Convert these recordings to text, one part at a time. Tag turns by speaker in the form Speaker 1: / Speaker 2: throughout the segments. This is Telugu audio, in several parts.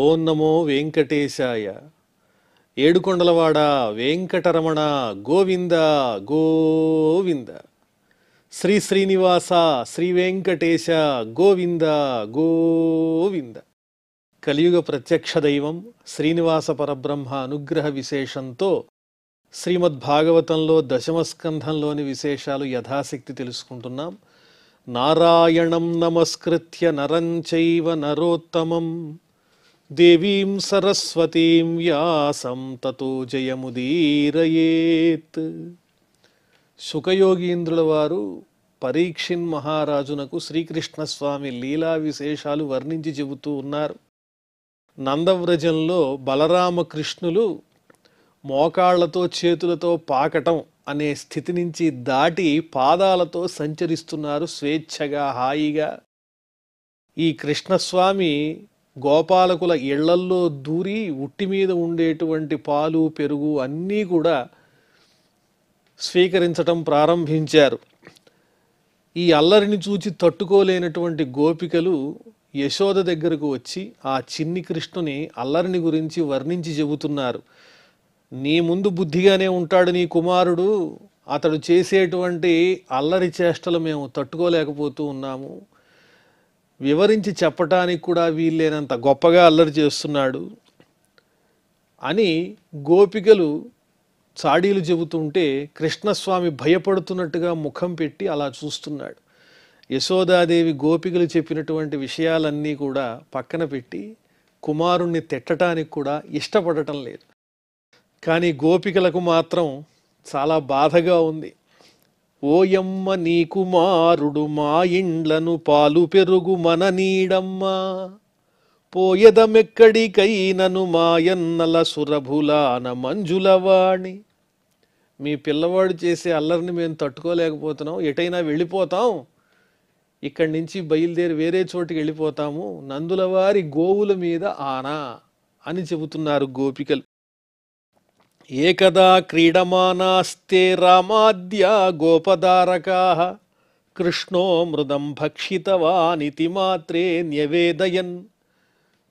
Speaker 1: ఓం నమో వెంకటేశాయ. ఏడుకొండలవాడ వెంకటరమణ గోవింద గోవింద. శ్రీ శ్రీనివాస శ్రీ వెంకటేశ గోవింద గోవింద. కలియుగ ప్రత్యక్ష దైవం శ్రీనివాస పరబ్రహ్మ అనుగ్రహ విశేషంతో శ్రీమద్భాగవతంలో దశమస్కంధంలోని విశేషాలు యథాశక్తి తెలుసుకుంటున్నాం. నారాయణం నమస్కృత్య నరం చైవ నరోత్తమం దేవీం సరస్వతీం వ్యాసం తతో జయముదీరయేత్. శుకయోగీంద్రుల వారు పరీక్షిన్ మహారాజునకు శ్రీకృష్ణస్వామి లీలా విశేషాలు వర్ణించి చెబుతూ ఉన్నారు. నందవ్రజంలో బలరామకృష్ణులు మోకాళ్లతో చేతులతో పాకటం అనే స్థితి నుంచి దాటి పాదాలతో సంచరిస్తున్నారు స్వేచ్ఛగా హాయిగా. ఈ కృష్ణస్వామి గోపాలకుల ఇళ్లల్లో దూరి ఉట్టి మీద ఉండేటువంటి పాలు పెరుగు అన్నీ కూడా స్వీకరించటం ప్రారంభించారు. ఈ అల్లరిని చూచి తట్టుకోలేనటువంటి గోపికలు యశోద దగ్గరకు వచ్చి ఆ చిన్ని కృష్ణుని అల్లరిని గురించి వర్ణించి చెబుతున్నారు. నీ ముందు బుద్ధిగానే ఉంటాడు నీ కుమారుడు, అతడు చేసేటువంటి అల్లరి చేష్టలు మేము తట్టుకోలేకపోతూ ఉన్నాము, వివరించి చెప్పటానికి కూడా వీల్లేనంత గొప్పగా అల్లరి చేస్తున్నాడు అని గోపికలు చాడీలు చెబుతుంటే కృష్ణస్వామి భయపడుతున్నట్టుగా ముఖం పెట్టి అలా చూస్తున్నాడు. యశోదాదేవి గోపికలు చెప్పినటువంటి విషయాలన్నీ కూడా పక్కన పెట్టి కుమారుణ్ణి తిట్టడానికి కూడా ఇష్టపడటం లేదు. కానీ గోపికలకు మాత్రం చాలా బాధగా ఉంది. ఓయమ్మ నీ కుమారుడు మా ఇండ్లను పాలు పెరుగు మన నీడమ్మా, పోయదమెక్కడికైనను మాయన్నల సురభులాన మంజులవాణి. మీ పిల్లవాడు చేసే అల్లరిని మేము తట్టుకోలేకపోతున్నాం, ఎటైనా వెళ్ళిపోతాం, ఇక్కడి నుంచి బయలుదేరి వేరే చోటికి వెళ్ళిపోతాము, నందులవారి గోవుల మీద ఆనా అని చెబుతున్నారు గోపికలు. ఏకదా క్రీడమానాస్తే రామాద్యా గోపదారకాః కృష్ణో మృదం భక్షితవానితి మాత్రే న్యవేదయన్.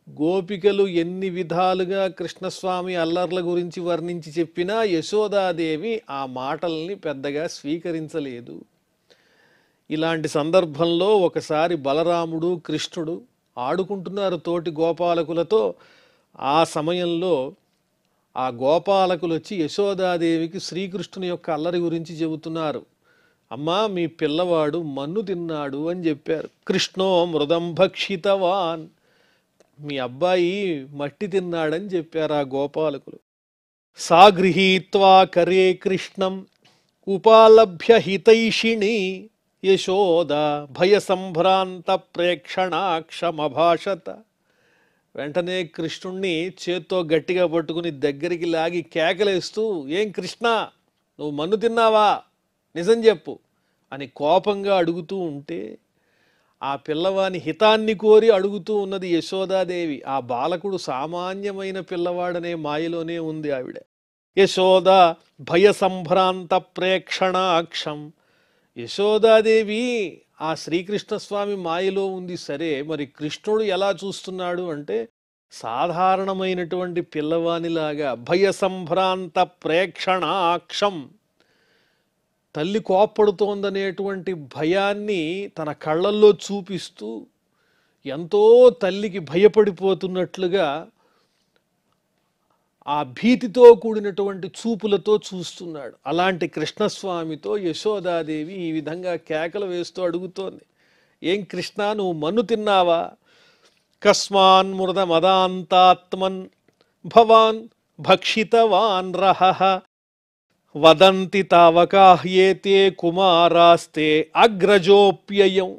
Speaker 1: గోపికలు ఎన్ని విధాలుగా కృష్ణస్వామి అల్లర్ల గురించి వర్ణించి చెప్పినా యశోదాదేవి ఆ మాటల్ని పెద్దగా స్వీకరించలేదు. ఇలాంటి సందర్భంలో ఒకసారి బలరాముడు కృష్ణుడు ఆడుకుంటున్నారు తోటి గోపాలకులతో. ఆ సమయంలో ఆ గోపాలకులు వచ్చి యశోదాదేవికి శ్రీకృష్ణుని యొక్క అల్లరి గురించి చెబుతున్నారు. అమ్మా మీ పిల్లవాడు మన్ను తిన్నాడు అని చెప్పారు. కృష్ణో మృదం భక్షితవాన్, మీ అబ్బాయి మట్టి తిన్నాడని చెప్పారు ఆ గోపాలకులు. సా గృహీత్వా కరే కృష్ణం ఉపాలభ్య హితైషిణి యశోద భయ సంభ్రాంత ప్రేక్షణాక్షమభాషత. వెంటనే కృష్ణుణ్ణి చేత్తో గట్టిగా పట్టుకుని దగ్గరికి లాగి కేకలేస్తూ, ఏం కృష్ణ నువ్వు మన్ను తిన్నావా, నిజం చెప్పు అని కోపంగా అడుగుతూ ఉంటే ఆ పిల్లవాని హితాన్ని కోరి అడుగుతూ ఉన్నది యశోదాదేవి. ఆ బాలకుడు సామాన్యమైన పిల్లవాడనే మాయలోనే ఉంది ఆవిడ. యశోద భయ సంభ్రాంత ప్రేక్షణాక్షం. యశోదాదేవి ఆ శ్రీకృష్ణస్వామి మాయలో ఉంది. సరే, మరి కృష్ణుడు ఎలా చూస్తున్నాడు అంటే సాధారణమైనటువంటి పిల్లవానిలాగా భయ సంభ్రాంత ప్రేక్షణాక్షం. తల్లి కోప్పడుతోందనేటువంటి భయాన్ని తన కళ్ళల్లో చూపిస్తూ ఎంతో తల్లికి భయపడిపోతున్నట్లుగా ఆ భీతితో కూడినటువంటి చూపులతో చూస్తున్నాడు. అలాంటి కృష్ణస్వామితో యశోదాదేవి ఈ విధంగా కేకలు వేస్తూ అడుగుతోంది, ఏం కృష్ణ నువ్వు మన్ను తిన్నావా? కస్మాన్ మృద మదాంతాత్మన్ భవాన్ భక్షితవాన్ రహః వదంతి తావకాహ్యేతే కుమారాస్తే అగ్రజోప్యయం.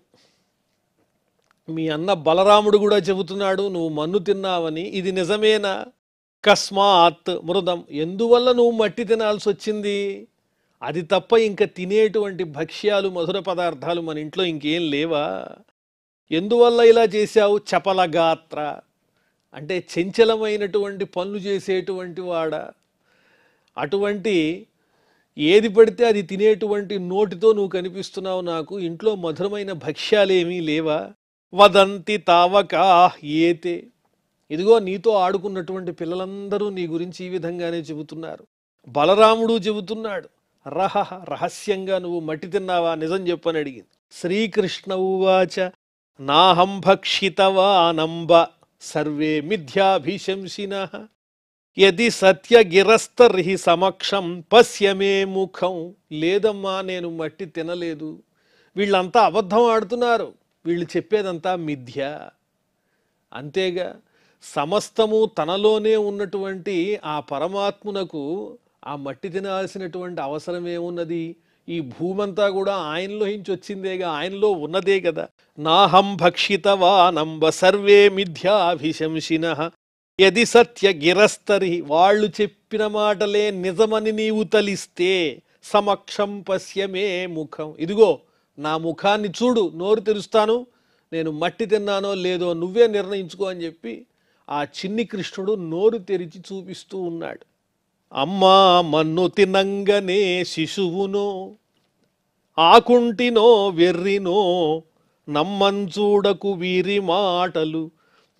Speaker 1: మీ అన్న బలరాముడు కూడా చెబుతున్నాడు నువ్వు మన్ను తిన్నావని, ఇది నిజమేనా? కస్మాత్ మృదం, ఎందువల్ల నువ్వు మట్టి తినాల్సి వచ్చింది? అది తప్ప ఇంకా తినేటువంటి భక్ష్యాలు మధుర పదార్థాలు మన ఇంట్లో ఇంకేం లేవా? ఎందువల్ల ఇలా చేశావు? చపలగాత్ర అంటే చంచలమైనటువంటి పనులు చేసేటువంటి వాడ, అటువంటి ఏది పడితే అది తినేటువంటి నోటితో నువ్వు కనిపిస్తున్నావు నాకు, ఇంట్లో మధురమైన భక్ష్యాలేమీ లేవా? వదంతి తావకా ఏతే, ఇదిగో నీతో ఆడుకున్నటువంటి పిల్లలందరూ నీ గురించి ఈ విధంగానే చెబుతున్నారు. బలరాముడు చెబుతున్నాడు, రహస్యంగా నువ్వు మట్టి తిన్నావా, నిజం చెప్పని అడిగింది. శ్రీకృష్ణ ఉవాచ నాహం భక్షితవానంబ సర్వే మిథ్యాభిశంసినః యది సత్యగిరస్తర్హి సమక్షం పశ్యమే ముఖం. లేదమ్మా, నేను మట్టి తినలేదు. వీళ్ళంతా అబద్ధం ఆడుతున్నారు, వీళ్ళు చెప్పేదంతా మిథ్య. అంతేగా, సమస్తము తనలోనే ఉన్నటువంటి ఆ పరమాత్మునకు ఆ మట్టి తినాల్సినటువంటి అవసరం ఏమున్నది? ఈ భూమంతా కూడా ఆయనలోంచి వచ్చిందేగా, ఆయనలో ఉన్నదే కదా. నాహం భక్షితవానంబ సర్వే మిథ్యాభిశంసినః యది సత్య గిరస్తరి. వాళ్ళు చెప్పిన మాటలే నిజమని నీవు తలిస్తే సమక్షం పశ్యమే ముఖం. ఇదిగో నా ముఖాన్ని చూడు, నోరు తెరుస్తాను, నేను మట్టి తిన్నానో లేదో నువ్వే నిర్ణయించుకో అని చెప్పి ఆ చిన్ని కృష్ణుడు నోరు తెరిచి చూపిస్తూ ఉన్నాడు. అమ్మా మన్ను తినంగనే శిశువునో ఆకుంటినో వెర్రినో నమ్మంచూడకు వీరి మాటలు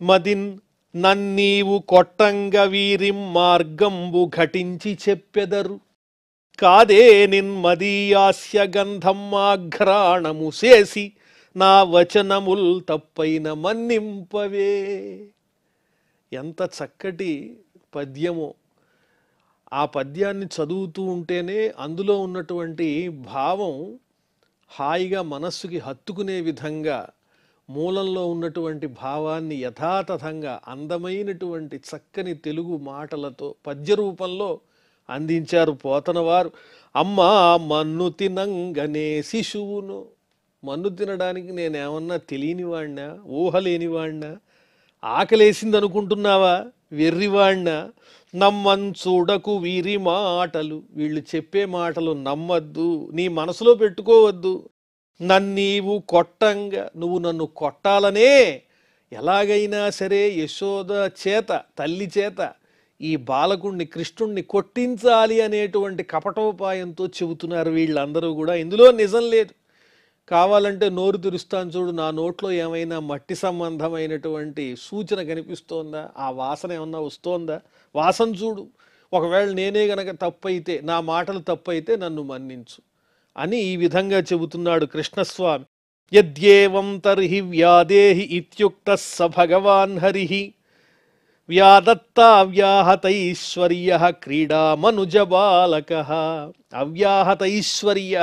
Speaker 1: మదిన్ నన్నీవు కొట్టంగ వీరి మార్గంబు ఘటించి చెప్పెదరు. కాదే నిన్మదీయాస్య గంధమ్మాఘ్రాణము చేసి నా వచనముల్ తప్పైన మన్నింపవే. ఎంత చక్కటి పద్యమో! ఆ పద్యాన్ని చదువుతూ ఉంటేనే అందులో ఉన్నటువంటి భావం హాయిగా మనస్సుకి హత్తుకునే విధంగా, మూలంలో ఉన్నటువంటి భావాన్ని యథాతథంగా అందమైనటువంటి చక్కని తెలుగు మాటలతో పద్య రూపంలో అందించారు పోతనవారు. అమ్మా మన్ను తినంగనే శిశువును. మన్ను తినడానికి నేనేమన్నా తెలియనివాణ్ణా, ఊహలేనివాణ్ణా, ఆకలేసింది అనుకుంటున్నావా, వెర్రివాణ్ణా? నమ్మంచూడకు వీరి మాటలు, వీళ్ళు చెప్పే మాటలు నమ్మద్దు, నీ మనసులో పెట్టుకోవద్దు. నన్నీవు కొట్టంగా, నువ్వు నన్ను కొట్టాలనే ఎలాగైనా సరే యశోద చేత, తల్లి చేత ఈ బాలకుణ్ణి కృష్ణుణ్ణి కొట్టించాలి అనేటువంటి కపటోపాయంతో చెబుతున్నారు వీళ్ళందరూ కూడా. ఇందులో నిజం లేదు. కావాలంటే నోరు తెరుస్తాను చూడు, నా నోట్లో ఏమైనా మట్టి సంబంధమైనటువంటి సూచన కనిపిస్తోందా, ఆ వాసన ఏమన్నా వస్తోందా, వాసన చూడు. ఒకవేళ నేనే గనక తప్పైతే, నా మాటలు తప్పైతే నన్ను మన్నించు అని ఈ విధంగా చెబుతున్నాడు కృష్ణస్వామి. యద్యేవం తర్హి వ్యాదేహి ఇత్యుక్త స భగవాన్ హరి వ్యాదత్తా అవ్యాహతైశ్వర్య క్రీడామనుజ బాలక. అవ్యాహతైశ్వర్య,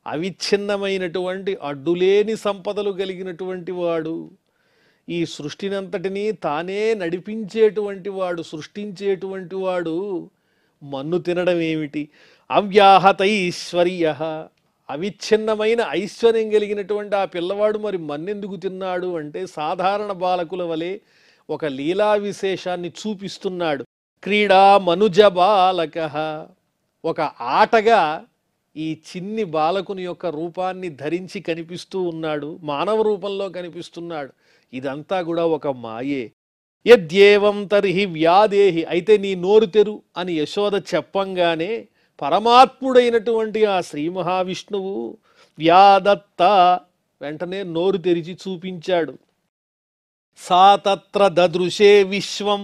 Speaker 1: అవిచ్ఛిన్నమైనటువంటి అడ్డులేని సంపదలు కలిగినటువంటి వాడు, ఈ సృష్టినంతటినీ తానే నడిపించేటువంటి వాడు, సృష్టించేటువంటి వాడు మన్ను తినడం ఏమిటి? అవ్యాహతైశ్వర్య, అవిచ్ఛిన్నమైన ఐశ్వర్యం కలిగినటువంటి ఆ పిల్లవాడు మరి మన్నెందుకు తిన్నాడు అంటే సాధారణ బాలకుల వలె ఒక లీలా విశేషాన్ని చూపిస్తున్నాడు. క్రీడా మనుజ బాలక, ఒక ఆటగా ఈ చిన్ని బాలకుని యొక్క రూపాన్ని ధరించి కనిపిస్తూ ఉన్నాడు, మానవ రూపంలో కనిపిస్తున్నాడు. ఇదంతా కూడా ఒక మాయే. యద్యేవం తర్హి వ్యాదేహి, అయితే నీ నోరు తెరు అని యశోద చెప్పంగానే పరమాత్ముడైనటువంటి ఆ శ్రీ మహావిష్ణువు వ్యాదత్త, వెంటనే నోరు తెరిచి చూపించాడు. సా తత్ర దదృశే విశ్వం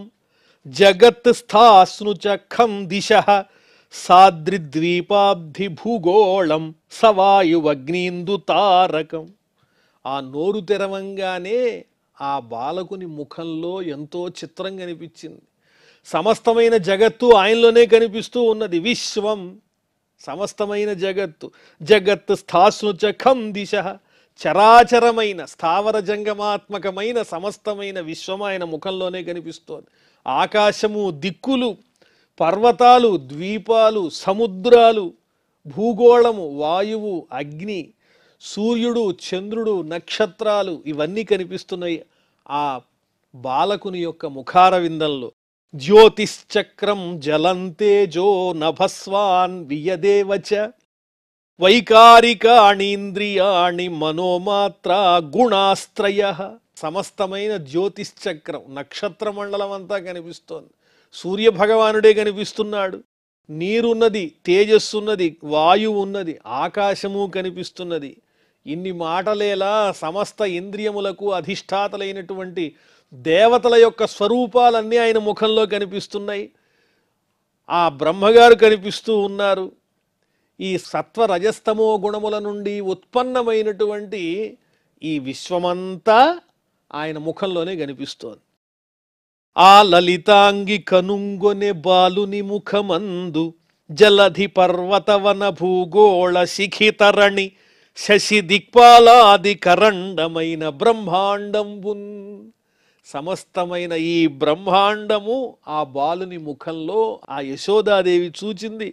Speaker 1: జగత్ స్థాస్ను చఖం దిశః సాద్రిద్వీపాబ్ధి భూగోళం సవాయువగ్నీందు తారకం. ఆ నోరు తెరవంగానే ఆ బాలకుని ముఖంలో ఎంతో చిత్రం కనిపించింది. సమస్తమైన జగత్తు ఆయనలోనే కనిపిస్తూ ఉన్నది. విశ్వం, సమస్తమైన జగత్తు. జగత్ స్థాస్ను చఖం దిశః, చరాచరమైన స్థావర జంగమాత్మకమైన సమస్తమైన విశ్వం ఆయన ముఖంలోనే కనిపిస్తోంది. ఆకాశము, దిక్కులు, పర్వతాలు, ద్వీపాలు, సముద్రాలు, భూగోళము, వాయువు, అగ్ని, సూర్యుడు, చంద్రుడు, నక్షత్రాలు, ఇవన్నీ కనిపిస్తున్నాయి ఆ బాలకుని యొక్క ముఖార విందంలో. జ్యోతిశ్చక్రం జలంతేజో నభస్వాన్ వియదేవచ వైకారికాణీంద్రియాణి మనోమాత్ర గుణాస్త్రయ. సమస్తమైన జ్యోతిశ్చక్రం, నక్షత్ర మండలం అంతా కనిపిస్తోంది. సూర్యభగవానుడే కనిపిస్తున్నాడు. నీరున్నది, తేజస్సున్నది, వాయువు ఉన్నది, ఆకాశము కనిపిస్తున్నది. ఇన్ని మాటలేలా సమస్త ఇంద్రియములకు అధిష్టాతలైనటువంటి దేవతల యొక్క స్వరూపాలన్నీ ఆయన ముఖంలో కనిపిస్తున్నాయి. ఆ బ్రహ్మగారు కనిపిస్తూ ఉన్నారు. ఈ సత్వ రజస్తమో గుణముల నుండి ఉత్పన్నమైనటువంటి ఈ విశ్వమంతా ఆయన ముఖంలోనే కనిపిస్తోంది. ఆ లలితాంగి కనుంగొనె బాలుని ముఖమందు జలధి పర్వతవన భూగోళ శిఖితరణి శశి దిక్పాలాది కరండమైన బ్రహ్మాండంబున్. సమస్తమైన ఈ బ్రహ్మాండము ఆ బాలుని ముఖంలో ఆ యశోదాదేవి చూచింది.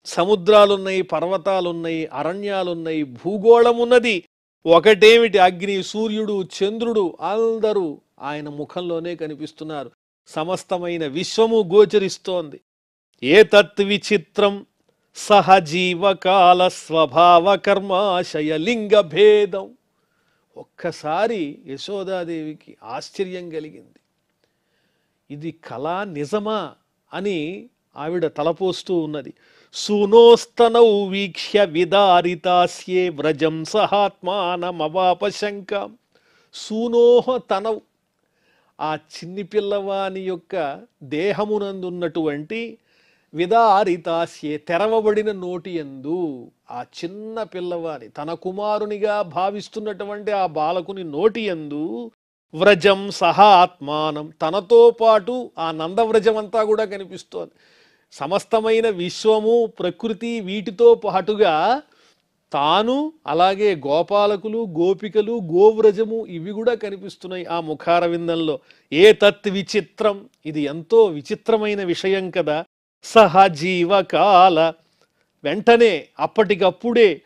Speaker 1: సముద్రాలున్నాయి, పర్వతాలున్నాయి, అరణ్యాలున్నాయి, భూగోళమున్నది. ఒకటేమిటి, అగ్ని, సూర్యుడు, చంద్రుడు అందరూ ఆయన ముఖంలోనే కనిపిస్తున్నారు. సమస్తమైన విశ్వము గోచరిస్తోంది. ఏతత్ విచిత్రం సహజీవకాల స్వభావ కర్మాశయ లింగ భేదం. ఒక్కసారి యశోదాదేవికి ఆశ్చర్యం కలిగింది. ఇది కళా నిజమా అని ఆవిడ తలపోస్తూ ఉన్నది. సూనోస్తనౌ వీక్ష్య విదారితాస్యే వ్రజం సహాత్మానమవాపశంకాం. సూనోహ తనౌ, ఆ చిన్ని పిల్లవాని యొక్క దేహమునందున్నటువంటి విదారితాస్యే, తెరవబడిన నోటి యందు ఆ చిన్న పిల్లవాని తన కుమారునిగా భావిస్తున్నటువంటి ఆ బాలకుని నోటి యందు వ్రజం సహా ఆత్మానం, తనతో పాటు ఆ నందవ్రజం అంతా కూడా కనిపిస్తోంది. సమస్తమైన విశ్వము, ప్రకృతి, వీటితో పాటుగా తాను, అలాగే గోపాలకులు, గోపికలు, గోవ్రజము ఇవి కూడా కనిపిస్తున్నాయి ఆ ముఖారవిందంలో. ఏ తత్ విచిత్రం, ఇది ఎంతో విచిత్రమైన విషయం కదా. సహజీవకాల, వెంటనే అప్పటికప్పుడే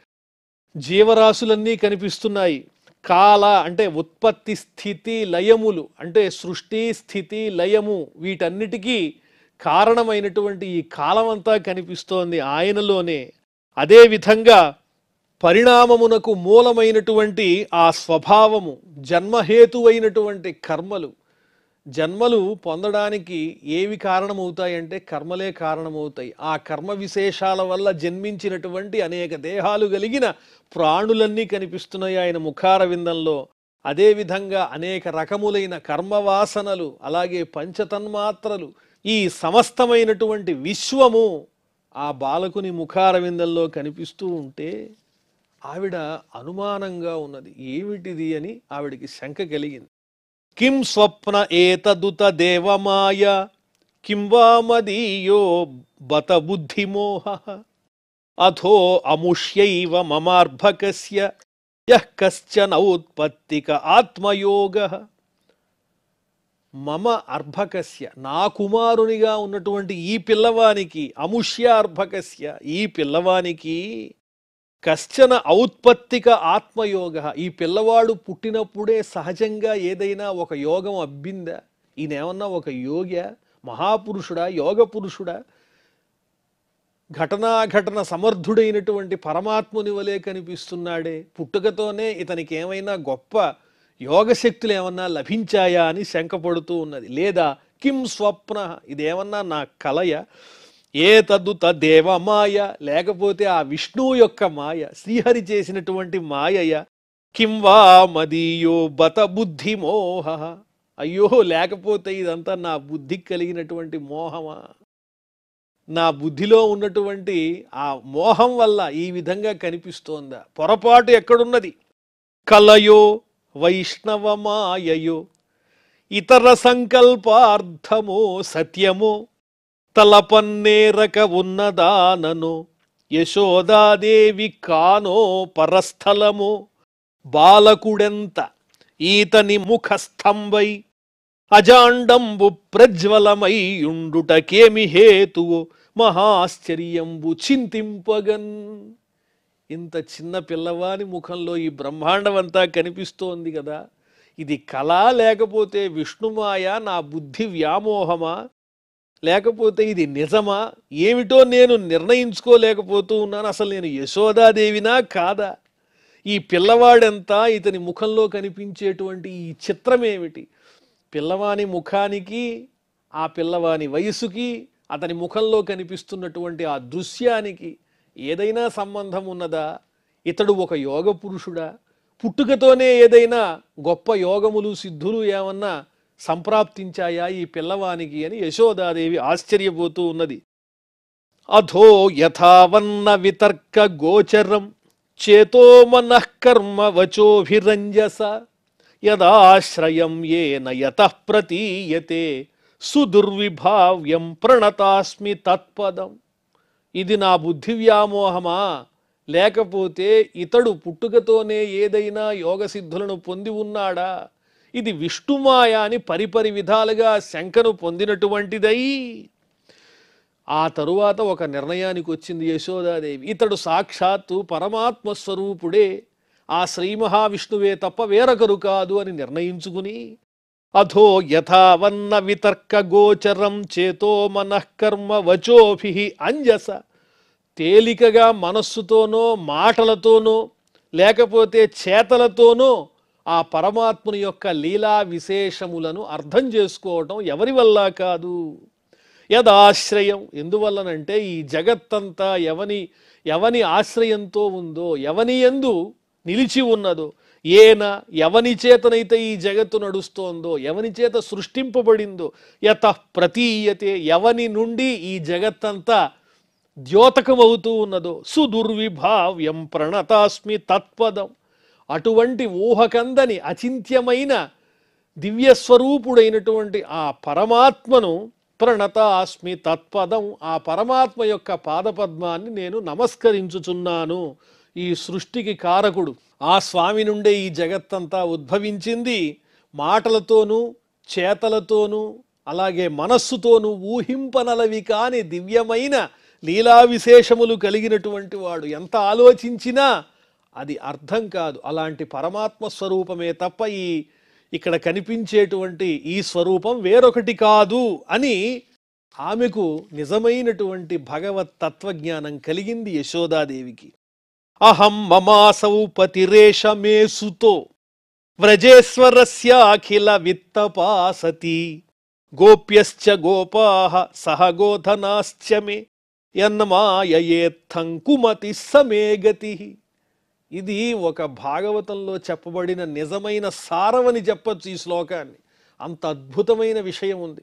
Speaker 1: జీవరాశులన్నీ కనిపిస్తున్నాయి. కాల అంటే ఉత్పత్తి, స్థితి, లయములు, అంటే సృష్టి, స్థితి, లయము, వీటన్నిటికీ కారణమైనటువంటి ఈ కాలమంతా కనిపిస్తోంది ఆయనలోనే. అదేవిధంగా పరిణామమునకు మూలమైనటువంటి ఆ స్వభావము, జన్మహేతువైనటువంటి కర్మలు, జన్మలు పొందడానికి ఏవి కారణమవుతాయంటే కర్మలే కారణమవుతాయి. ఆ కర్మ విశేషాల వల్ల జన్మించినటువంటి అనేక దేహాలు కలిగిన ప్రాణులన్నీ కనిపిస్తున్నాయి ఆయన ముఖారవిందంలో. అదేవిధంగా అనేక రకములైన కర్మవాసనలు, అలాగే పంచతన్మాత్రలు, ఈ సమస్తమైనటువంటి విశ్వము ఆ బాలకుని ముఖారవిందంలో కనిపిస్తూ ఉంటే ఆవిడ అనుమానంగా ఉన్నది. ఏమిటిది అని ఆవిడికి శంక కలిగింది. కిం స్వప్న ఏతదుత దేవమాయ కిం వా మదీయో బత బుద్ధిమోహ అథో అముష్యైవ మమార్భకస్య యః కశ్చన ఔత్పత్తిక ఆత్మయోగః. మమ అర్భకస్య, నా కుమారునిగా ఉన్నటువంటి ఈ పిల్లవానికి, అముష్య అర్భకస్య, ఈ పిల్లవానికి కశ్చన ఔత్పత్తిక ఆత్మయోగ, ఈ పిల్లవాడు పుట్టినప్పుడే సహజంగా ఏదైనా ఒక యోగం అబ్బిందా? ఈయనేమన్నా ఒక యోగ, మహాపురుషుడా, యోగ పురుషుడా? ఘటనాఘటన సమర్థుడైనటువంటి పరమాత్ముని వలె కనిపిస్తున్నాడే. పుట్టుకతోనే ఇతనికి ఏమైనా గొప్ప యోగశక్తులు ఏమన్నా లభించాయా అని శంకపడుతూ ఉన్నది. లేదా కిం స్వప్న, ఇదేమన్నా నా కలయ, ఏ తదుత దేవమాయ, లేకపోతే ఆ విష్ణువు యొక్క మాయ, శ్రీహరి చేసినటువంటి మాయయ. కిం వా మదీయో బత బుద్ధిమోహ, అయ్యో లేకపోతే ఇదంతా నా బుద్ధికి కలిగినటువంటి మోహమా? నా బుద్ధిలో ఉన్నటువంటి ఆ మోహం వల్ల ఈ విధంగా కనిపిస్తోందా? పొరపాటు ఎక్కడున్నది? కలయో వైష్ణవమాయయో ఇతర సంకల్పార్థమో సత్యమో తలపన్నేరక ఉన్నదాననో యశోదాదేవి కానో పరస్థలమో బాలకుడెంత ఈతని ముఖస్తంభై అజాండంబు ప్రజ్వలమై యుండుటకేమి హేతువు మహాశ్చర్యంబు చింతింపగన్. ఇంత చిన్న పిల్లవాని ముఖంలో ఈ బ్రహ్మాండం అంతా కనిపిస్తోంది కదా. ఇది కళ, లేకపోతే విష్ణుమాయ, నా బుద్ధి వ్యామోహమా, లేకపోతే ఇది నిజమా? ఏమిటో నేను నిర్ణయించుకోలేకపోతూ ఉన్నాను. అసలు నేను యశోదాదేవినా కాదా? ఈ పిల్లవాడెంత, ఇతని ముఖంలో కనిపించేటువంటి ఈ చిత్రమేమిటి? పిల్లవాని ముఖానికి, ఆ పిల్లవాని వయసుకి, అతని ముఖంలో కనిపిస్తున్నటువంటి ఆ దృశ్యానికి ఏదైనా సంబంధం ఉన్నదా? ఇతడు ఒక యోగ పురుషుడా? పుట్టుకతోనే ఏదైనా గొప్ప యోగములు, సిద్ధులు ఏమన్నా సంప్రాప్తించాయా ఈ పిల్లవానికి అని యశోదాదేవి ఆశ్చర్యపోతూ ఉన్నది. అథో యథావన్న వితర్క గోచరం చేతో మనఃకర్మ వచోభిరంజస యదాశ్రయం ఏన యతః ప్రతీయతే సుదుర్విభావ్యం ప్రణతాస్మి తత్పదం. ఇది నా బుద్ధి వ్యామోహమా, లేకపోతే ఇతడు పుట్టుకతోనే ఏదైనా యోగసిద్ధులను పొంది ఉన్నాడా? ఇది విష్ణుమాయ అని పరిపరి విధాలుగా శంకను పొందినటువంటిదై ఆ తరువాత ఒక నిర్ణయానికి వచ్చింది యశోదాదేవి. ఇతడు సాక్షాత్తు పరమాత్మ స్వరూపుడే, ఆ శ్రీ మహావిష్ణువే తప్ప వేరొకరు కాదు అని నిర్ణయించుకుని అథో యథావన్న వితర్క గోచరం చేతో మనఃకర్మ వచోభి అంజస, తేలికగా మనస్సుతోనో మాటలతోనో లేకపోతే చేతలతోనో ఆ పరమాత్ముని యొక్క లీలా విశేషములను అర్థం చేసుకోవటం ఎవరి వల్ల కాదు. యదాశ్రయం, ఎందువల్లనంటే ఈ జగత్తంతా ఎవని ఆశ్రయంతో ఉందో, ఎవని యందు నిలిచి ఉన్నదో, ఎవని చేతనైతే ఈ జగత్తు నడుస్తోందో, ఎవని చేత సృష్టింపబడిందో, యతః ప్రతీయతే, ఎవని నుండి ఈ జగత్తంతా ద్యోతకమవుతూ ఉన్నదో, సుదుర్విభావ్యం ప్రణతాస్మి తత్పదం, అటువంటి ఊహకందని అచింత్యమైన దివ్యస్వరూపుడైనటువంటి ఆ పరమాత్మను ప్రణతాస్మి తత్పదం, ఆ పరమాత్మ యొక్క పాదపద్మాన్ని నేను నమస్కరించుచున్నాను. ఈ సృష్టికి కారకుడు ఆ స్వామి నుండే ఈ జగత్తంతా ఉద్భవించింది. మాటలతోనూ చేతలతోనూ అలాగే మనస్సుతోనూ ఊహింపనలవి కాని దివ్యమైన లీలా విశేషములు కలిగినటువంటి వాడు. ఎంత ఆలోచించినా అది అర్థం కాదు. అలాంటి పరమాత్మ స్వరూపమే తప్ప ఇక్కడ కనిపించేటువంటి ఈ స్వరూపం వేరొకటి కాదు అని ఆమెకు నిజమైనటువంటి భగవత్ తత్వజ్ఞానం కలిగింది యశోదాదేవికి. అహం మమాసౌ పతిరేష మే సుతో వ్రజేశ్వరస్య అఖిల విత్తపాసతి గోప్యశ్చ గోపాః సహ గోధనాశ్చ మే యన్మాయయేత్థం కుమతి సమే గతి. ఇది ఒక భాగవతంలో చెప్పబడిన నిజమైన సారమని చెప్పచ్చు ఈ శ్లోకాన్ని. అంత అద్భుతమైన విషయం ఉంది.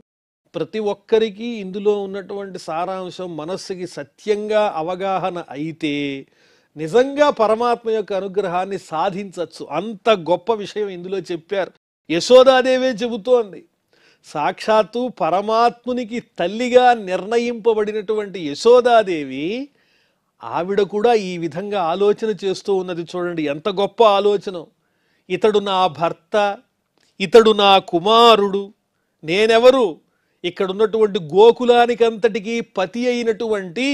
Speaker 1: ప్రతి ఒక్కరికి ఇందులో ఉన్నటువంటి సారాంశం మనస్సుకి సత్యంగా అవగాహన అయితే నిజంగా పరమాత్మ యొక్క అనుగ్రహాన్ని సాధించవచ్చు. అంత గొప్ప విషయం ఇందులో చెప్పారు. యశోదాదేవే చెబుతోంది. సాక్షాత్తు పరమాత్మునికి తల్లిగా నిర్ణయింపబడినటువంటి యశోదాదేవి ఆవిడ కూడా ఈ విధంగా ఆలోచన చేస్తూ ఉన్నది. చూడండి ఎంత గొప్ప ఆలోచన. ఇతడు నా భర్త, ఇతడు నా కుమారుడు, నేనెవరు? ఇక్కడున్నటువంటి గోకులానికంతటికీ పతి అయినటువంటి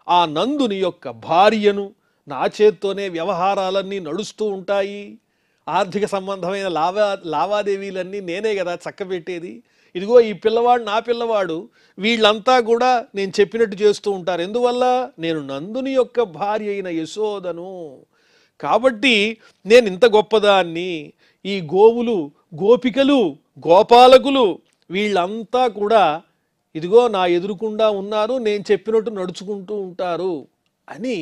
Speaker 1: ఆ నందుని యొక్క భార్యను. నా చేత్తోనే వ్యవహారాలన్నీ నడుస్తూ ఉంటాయి. ఆర్థిక సంబంధమైన లావాదేవీలన్నీ నేనే కదా చక్కబెట్టేది. ఇదిగో ఈ పిల్లవాడు నా పిల్లవాడు, వీళ్ళంతా కూడా నేను చెప్పినట్టు చేస్తూ ఉంటారు. ఎందువల్ల? నేను నందుని యొక్క భార్య అయిన యశోదను. కాబట్టి నేను ఇంత గొప్పదాన్ని. ఈ గోవులు, గోపికలు, గోపాలకులు వీళ్ళంతా కూడా ఇదిగో నా ఎదురుకుండా ఉన్నారు, నేను చెప్పినట్టు నడుచుకుంటూ ఉంటారు అని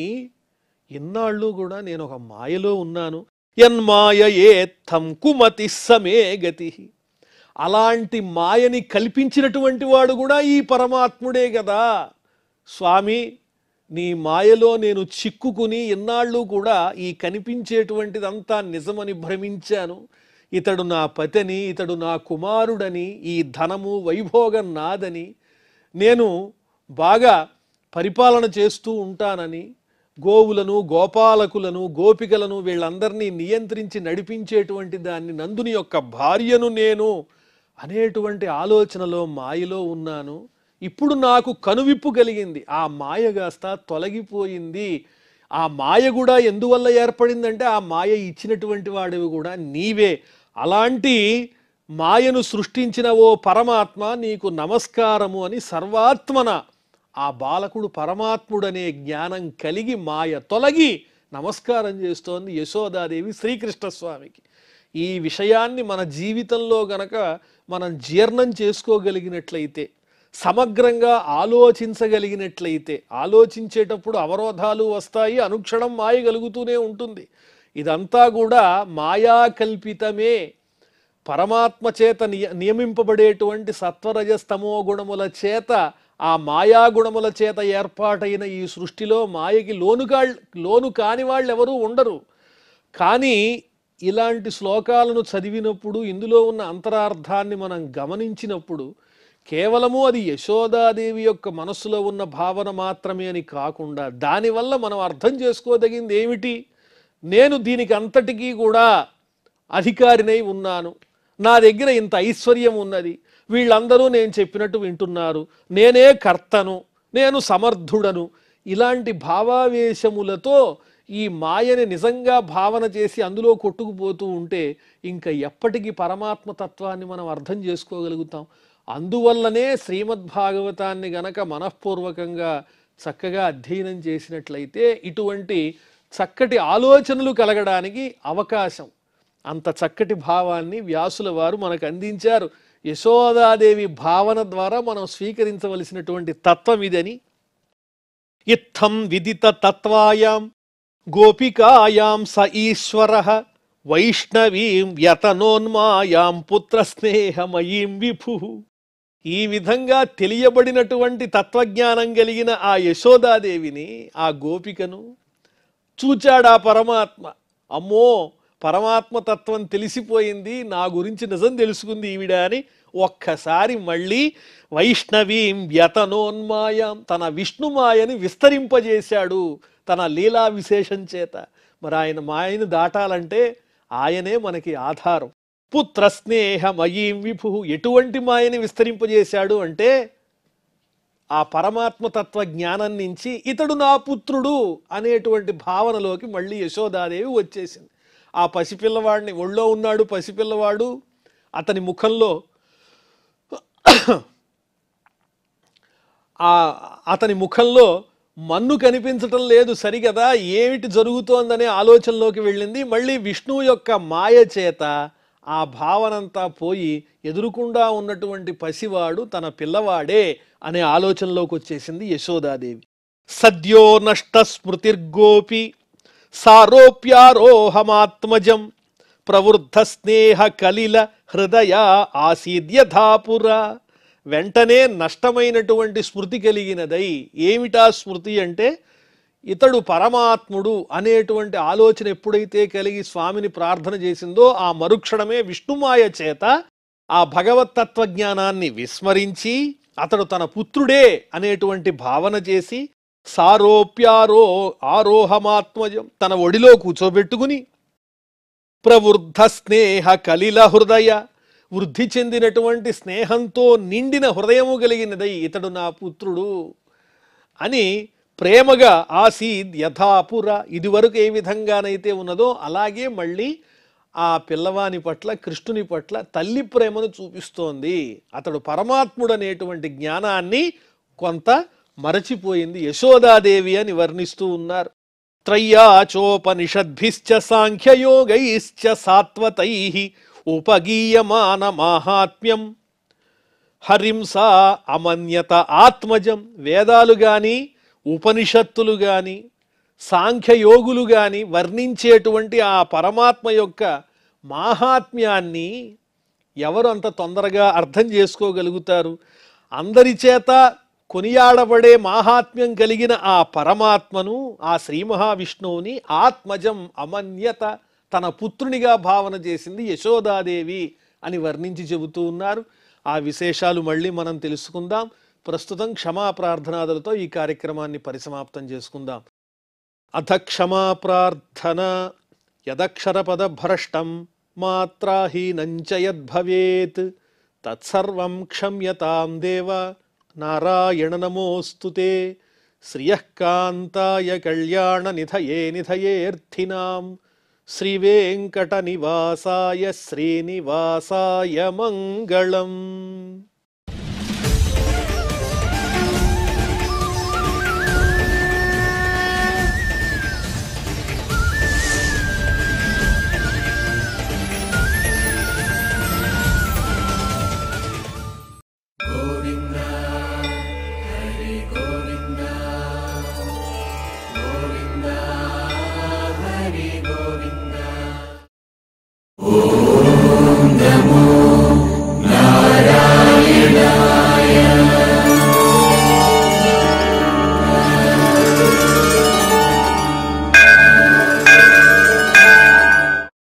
Speaker 1: ఇన్నాళ్ళు కూడా నేను ఒక మాయలో ఉన్నాను. యన్మాయయేత్థం కుమతి సమే గతి. అలాంటి మాయని కల్పించినటువంటి వాడు కూడా ఈ పరమాత్ముడే కదా. స్వామి, నీ మాయలో నేను చిక్కుకుని ఇన్నాళ్ళు కూడా ఈ కనిపించేటువంటిదంతా నిజమని భ్రమించాను. ఇతడు నా పతిని, ఇతడు నా కుమారుడని, ఈ ధనము వైభోగం నాదని, నేను బాగా పరిపాలన చేస్తూ ఉంటానని, గోవులను, గోపాలకులను, గోపికలను వీళ్ళందరినీ నియంత్రించి నడిపించేటువంటి దాన్ని, నందుని యొక్క భార్యను నేను అనేటువంటి ఆలోచనలో మాయలో ఉన్నాను. ఇప్పుడు నాకు కనువిప్పు కలిగింది. ఆ మాయ కాస్త తొలగిపోయింది. ఆ మాయ కూడా ఎందువల్ల ఏర్పడిందంటే ఆ మాయ ఇచ్చినటువంటి వాడివి కూడా నీవే. అలాంటి మాయను సృష్టించిన ఓ పరమాత్మ నీకు నమస్కారము అని సర్వాత్మన ఆ బాలకుడు పరమాత్ముడనే జ్ఞానం కలిగి మాయ తొలగి నమస్కారం చేస్తోంది యశోదాదేవి శ్రీకృష్ణస్వామికి. ఈ విషయాన్ని మన జీవితంలో గనక మనం జీర్ణం చేసుకోగలిగినట్లయితే, సమగ్రంగా ఆలోచించగలిగినట్లయితే, ఆలోచించేటప్పుడు అవరోధాలు వస్తాయి, అనుక్షణం మాయ కలుగుతూనే ఉంటుంది. ఇదంతా కూడా మాయా కల్పితమే. పరమాత్మ చేత నియమింపబడేటువంటి సత్వరజస్తమో గుణముల చేత, ఆ మాయాగుణముల చేత ఏర్పాటైన ఈ సృష్టిలో మాయకి లోను కాని వాళ్ళు ఎవరూ ఉండరు. కానీ ఇలాంటి శ్లోకాలను చదివినప్పుడు, ఇందులో ఉన్న అంతరార్థాన్ని మనం గమనించినప్పుడు, కేవలము అది యశోదాదేవి యొక్క మనస్సులో ఉన్న భావన మాత్రమే అని కాకుండా, దానివల్ల మనం అర్థం చేసుకోదగింది ఏమిటి? నేను దీనికి అంతటికీ కూడా అధికారినై ఉన్నాను, నా దగ్గర ఇంత ఐశ్వర్యం ఉన్నది, వీళ్ళందరూ నేను చెప్పినట్టు వింటున్నారు, నేనే కర్తను, నేను సమర్థుడను, ఇలాంటి భావావేశములతో ఈ మాయని నిజంగా భావన చేసి అందులో కొట్టుకుపోతూ ఉంటే ఇంకా ఎప్పటికీ పరమాత్మ తత్వాన్ని మనం అర్థం చేసుకోగలుగుతాం. అందువల్లనే శ్రీమద్భాగవతాన్ని గనక మనఃపూర్వకంగా చక్కగా అధ్యయనం చేసినట్లయితే ఇటువంటి చక్కటి ఆలోచనలు కలగడానికి అవకాశం. అంత చక్కటి భావాన్ని వ్యాసుల వారు మనకు అందించారు. యశోదాదేవి భావన ద్వారా మనం స్వీకరించవలసినటువంటి తత్వం ఇదని. ఇత్థం విదిత తత్వాయాం గోపికాయాం స ఈశ్వరః వైష్ణవీం యతనోన్మాయాం పుత్రస్నేహమయీం విభుః. ఈ విధంగా తెలియబడినటువంటి తత్వజ్ఞానం కలిగిన ఆ యశోదాదేవిని, ఆ గోపికను చూచాడా పరమాత్మ. అమ్మో, పరమాత్మ తత్వం తెలిసిపోయింది, నా గురించి నిజం తెలుసుకుంది ఈవిడ అని ఒక్కసారి మళ్ళీ వైష్ణవీం వ్యతనోన్మాయాం, తన విష్ణుమాయని విస్తరింపజేశాడు తన లీలా విశేషం చేత. మరి ఆయన మాయను దాటాలంటే ఆయనే మనకి ఆధారం. పుత్రస్నేహమయీం విభు, ఎటువంటి మాయని విస్తరింపజేశాడు అంటే ఆ పరమాత్మతత్వ జ్ఞానం నుంచి ఇతడు నా పుత్రుడు అనేటువంటి భావనలోకి మళ్ళీ యశోదాదేవి వచ్చేసింది. ఆ పసిపిల్లవాడిని, ఒళ్ళో ఉన్నాడు పసిపిల్లవాడు, అతని ముఖంలో అతని ముఖంలో మన్ను కనిపించటం లేదు సరిగదా, ఏమిటి జరుగుతోందనే ఆలోచనలోకి వెళ్ళింది. మళ్ళీ విష్ణువు యొక్క మాయ చేత ఆ భావనంతా పోయి ఎదురుకుండా ఉన్నటువంటి పసివాడు తన పిల్లవాడే అనే ఆలోచనలోకి వచ్చేసింది యశోదాదేవి. సద్యో నష్ట స్మృతిర్గోపి సారోప్యారోహమాత్మజం ప్రవృద్ధ స్నేహ కలిల హృదయ ఆసీద్యధాపుర. వెంటనే నష్టమైనటువంటి స్మృతి కలిగినదై, ఏమిటా స్మృతి అంటే ఇతడు పరమాత్ముడు అనేటువంటి ఆలోచన ఎప్పుడైతే కలిగి స్వామిని ప్రార్థన చేసిందో ఆ మరుక్షణమే విష్ణుమాయ చేత ఆ భగవత్తత్వజ్ఞానాన్ని విస్మరించి అతడు తన పుత్రుడే అనేటువంటి భావన చేసి ఆరోహమాత్మజం, తన ఒడిలో కూర్చోబెట్టుకుని ప్రవృద్ధ స్నేహ కలిల హృదయ, వృద్ధి చెందినటువంటి స్నేహంతో నిండిన హృదయము కలిగినదై ఇతడు నా పుత్రుడు అని ప్రేమగా ఆసీద్ యథాపుర, ఇదివరకు ఏ విధంగానైతే ఉన్నదో అలాగే మళ్ళీ ఆ పిల్లవాని పట్ల, కృష్ణుని పట్ల తల్లి ప్రేమను చూపిస్తోంది. అతడు పరమాత్ముడు అనేటువంటి జ్ఞానాన్ని కొంత మరచిపోయింది యశోదాదేవి అని వర్ణిస్తూ ఉన్నారు. త్రయ్యాచోపనిషద్భిశ్చ సాంఖ్యయోగైశ్చ సాత్వతైః ఉపగీయమాన మాహాత్మ్యం హరింసా అమన్యత ఆత్మజం. వేదాలు గాని, ఉపనిషత్తులు గాని, సాంఖ్యయోగులు గాని వర్ణించేటువంటి ఆ పరమాత్మ యొక్క మాహాత్మ్యాన్ని ఎవరు అంత తొందరగా అర్థం చేసుకోగలుగుతారు? అందరి చేత కొనియాడబడే మాహాత్మ్యం కలిగిన ఆ పరమాత్మను, ఆ శ్రీ మహావిష్ణువుని ఆత్మజం అమన్యత, తన పుత్రునిగా భావన చేసింది యశోదాదేవి అని వర్ణించి చెబుతూ ఉన్నారు. ఆ విశేషాలు మళ్ళీ మనం తెలుసుకుందాం. ప్రస్తుతం క్షమా ప్రార్థనాదులతో ఈ కార్యక్రమాన్ని పరిసమాప్తం చేసుకుందాం. అథ క్షమా ప్రార్థన. యదక్షరపద భ్రష్టం మాత్రాహీనంచ యద్భవేత్ తత్సర్వం క్షమ్యతాం దేవ నారాయణ నమోస్తుతే. శ్రియః కాంతాయ కళ్యాణ నిధయే నిధయేర్థినాం శ్రీవేంకట నివాసాయ శ్రీనివాసాయ మంగళం.